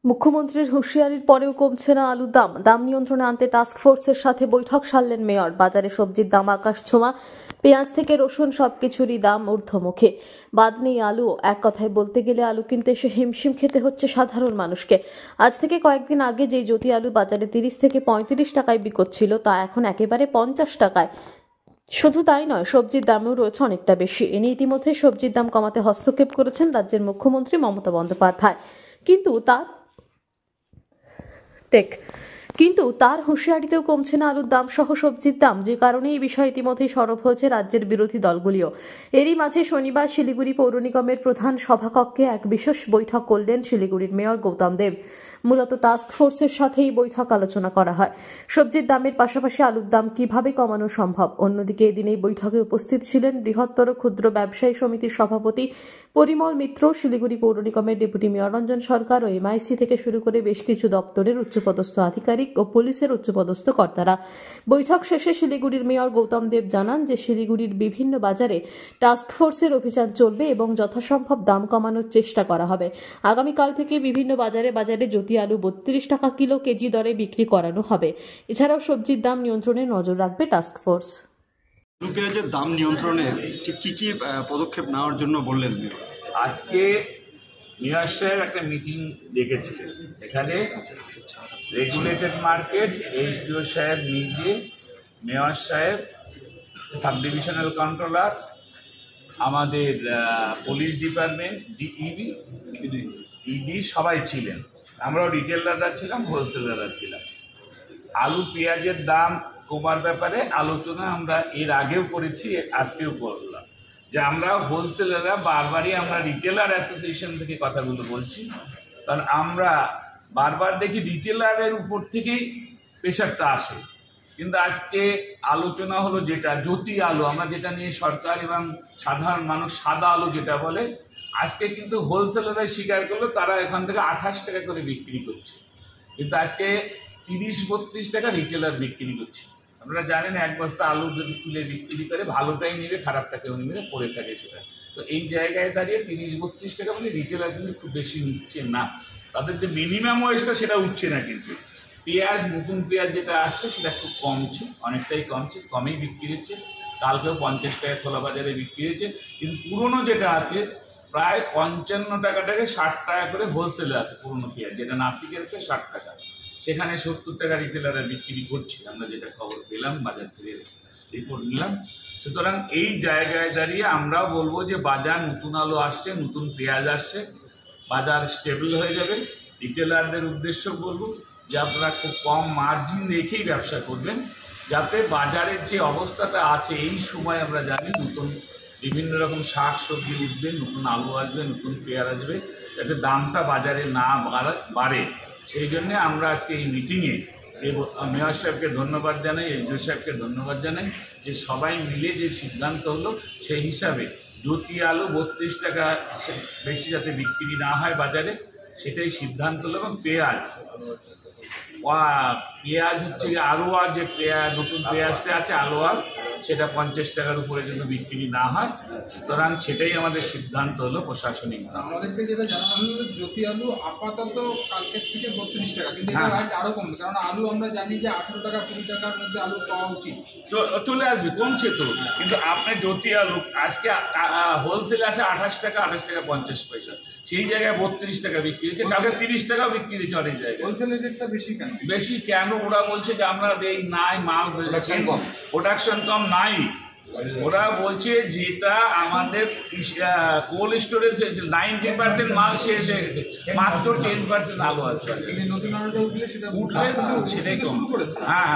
মুখ্যমন্ত্রীর হুঁশিয়ারির পরেও কমছে না আলুর দাম। দাম নিয়ন্ত্রণে আনতে টাস্ক ফোর্সের সাথে বৈঠক সারলেন মেয়র। বাজারে সবজির দাম আকাশ ছোঁয়া, পেঁয়াজ থেকে রসুন সবকিছুরই দাম ঊর্ধ্বমুখী। বাদ নেই আলু। এক কথায় বলতে গেলে আলু কিনতে এসে হিমশিম খেতে হচ্ছে সাধারণ মানুষকে। আজ থেকে কয়েকদিন আগে যেই জ্যোতি আলু বাজারে 30 থেকে 35 টাকায় বিকোচ্ছিল, তা এখন একেবারে 50 টাকায়। শুধু তাই নয়, সবজির দামও রয়েছে অনেকটা বেশি। এ নিয়ে ইতিমধ্যে সবজির দাম কমাতে হস্তক্ষেপ করেছেন রাজ্যের মুখ্যমন্ত্রী মমতা বন্দ্যোপাধ্যায়। কিন্তু তার হুঁশিয়ারিতেও কমছে না আলুর দাম সহ সবজির দাম, যে কারণে এই বিষয়ে ইতিমধ্যেই সরব হয়েছে রাজ্যের বিরোধী দলগুলিও। এরই মাঝে শনিবার শিলিগুড়ি পৌর নিগমের প্রধান সভাকক্ষে এক বিশেষ বৈঠক করলেন শিলিগুড়ির মেয়র গৌতম দেব। মূলত টাস্ক ফোর্সের সাথেই বৈঠক আলোচনা করা হয় সবজির দামের পাশাপাশি আলুর দাম কিভাবে কমানো সম্ভব। অন্যদিকে এদিন এই বৈঠকে উপস্থিত ছিলেন বৃহত্তর ক্ষুদ্র ব্যবসায়ী সমিতির সভাপতি পরিমল মিত্র, শিলিগুড়ি পৌর নিগমের ডেপুটি মেয়র রঞ্জন সরকার ও এমআইসি থেকে শুরু করে বেশ কিছু দপ্তরের উচ্চপদস্থ আধিকারিক ও পুলিশের উচ্চপদস্থ কর্তারা। বৈঠক শেষে শিলিগুড়ির মেয়র গৌতম দেব জানান যে শিলিগুড়ির বিভিন্ন বাজারে টাস্ক ফোর্সের অভিযান চলবে এবং যথাসম্ভব দাম কমানোর চেষ্টা করা হবে। আগামীকাল থেকে বিভিন্ন বাজারে জ্যোতি আলু 32 টাকা কিলো কেজি দরে বিক্রি করানো হবে। এছাড়াও সবজির দাম নিয়ন্ত্রণে নজর রাখবে টাস্ক ফোর্স। আলু পেঁয়াজের দাম নিয়ন্ত্রণে কি কি পদক্ষেপ নেওয়ার জন্য বললেন? আজকে মেয়র সাহেব একটা মিটিং ডেকেছিলেন। এখানে রেগুলেটেড মার্কেট এইচডিও সাহেব নিজে, মেয়র সাহেব, সাব ডিভিশনাল কন্ট্রোলার, আমাদের পুলিশ ডিপার্টমেন্ট, ইডি সবাই ছিলেন। আমরাও রিটেলাররা ছিলাম, হোলসেলাররা ছিলাম। আলু পেঁয়াজের দাম কমার ব্যাপারে আলোচনা আমরা এর আগেও করেছি, আজকেও করলাম। যে আমরা হোলসেলাররা বারবারই আমরা রিটেলার অ্যাসোসিয়েশন থেকে কথাগুলো বলছি, কারণ আমরা বারবার দেখি রিটেলারের উপর থেকেই প্রেশারটা আসে। কিন্তু আজকে আলোচনা হলো যেটা জ্যোতি আলু, আমরা যেটা নিয়ে সরকার এবং সাধারণ মানুষ সাদা আলু যেটা বলে, আজকে কিন্তু হোলসেলাররা স্বীকার করলো তারা এখান থেকে 28 টাকা করে বিক্রি করছে, কিন্তু আজকে 30-32 টাকা রিটেলার বিক্রি করছে। আপনারা জানেন এক বস্তা আলু যদি তুলে বিক্রি করে, ভালোটাই নেবে, খারাপটা কেউ নেবে, পড়ে থাকে সেটা। তো এই জায়গায় দাঁড়িয়ে 30-32 টাকা মানে রিটেলার কিন্তু খুব বেশি নিচ্ছে না, তাদের যে মিনিমাম ওয়েজটা সেটা উঠছে না। কিন্তু পেঁয়াজ, নতুন পেঁয়াজ যেটা আসছে সেটা খুব কমছে, অনেকটাই কমছে, কমেই বিক্রি হচ্ছে। কালকেও 50 টাকা খোলা বাজারে বিক্রি হয়েছে। কিন্তু পুরনো যেটা আছে প্রায় 55 টাকাটাকে 60 টাকা করে হোলসেলে আছে পুরনো পেঁয়াজ, যেটা নাসিকের আছে 60 টাকা, সেখানে 70 টাকা রিটেলাররা বিক্রি করছে। আমরা যেটা খবর পেলাম, বাজার থেকে রিপোর্ট নিলাম। সুতরাং এই জায়গায় দাঁড়িয়ে আমরাও বলবো যে বাজার নতুন আলু আসছে, নতুন পেঁয়াজ আসছে, বাজার স্টেবল হয়ে যাবে। রিটেলারদের উদ্দেশ্য বলবো যে আপনারা খুব কম মার্জিন রেখেই ব্যবসা করবেন, যাতে বাজারের যে অবস্থাটা আছে এই সময় আমরা জানি নতুন বিভিন্ন রকম শাক সবজি উঠবে, নতুন আলু আসবে, নতুন পেঁয়াজ আসবে, যাতে দামটা বাজারে না বাড়ে। সেই জন্যে আমরা আজকে এই মিটিংয়ে মেয়র সাহেবকে ধন্যবাদ জানাই, এসডিও সাহেবকে ধন্যবাদ জানাই যে সবাই মিলে যে সিদ্ধান্ত হলো সেই হিসাবে জ্যোতি আলু 32 টাকা বেশি যাতে বিক্রি না হয় বাজারে, সেটাই সিদ্ধান্ত হলো। এবং পেঁয়াজ হচ্ছে আলোয়া, যে পেঁয়াজ নতুন পেঁয়াজটা আছে আলোয়া, সেটা 50 টাকার উপরে কিন্তু বিক্রি না হয়। সুতরাং সেটাই আমাদের সিদ্ধান্ত হলো প্রশাসনিক। আমাদেরকে যেটা জানানো হলো জ্যোতি আলু আপাতত কালকের থেকে 32 টাকা, কিন্তু আরো কমবে, কারণ আলু আমরা জানি যে 18 টাকা 20 টাকার মধ্যে আলু পাওয়া উচিত, চলে আসবে, কমছে তো। কিন্তু আপনার জ্যোতি আলু আজকে হোলসেলে আছে 28 টাকা, 28 টাকা 50 পয়সা, সেই জায়গায় 32 টাকা বিক্রি হচ্ছে, কালকে 30 টাকাও বিক্রি হচ্ছে অনেক জায়গায়। হোলসেলের রেটটা বেশি কেন? বেশি কেন? ওরা বলছে যে আমরা এই নাই মাল, প্রোডাকশন কম নাই। ওরা বলছে যেটা আমাদের কোল্ড স্টোরেজ 90% মাল শেষ হয়ে গেছে, মাত্র 10% আলু আছে। নতুন আলুটা উঠলে সেটাই কম। হ্যাঁ,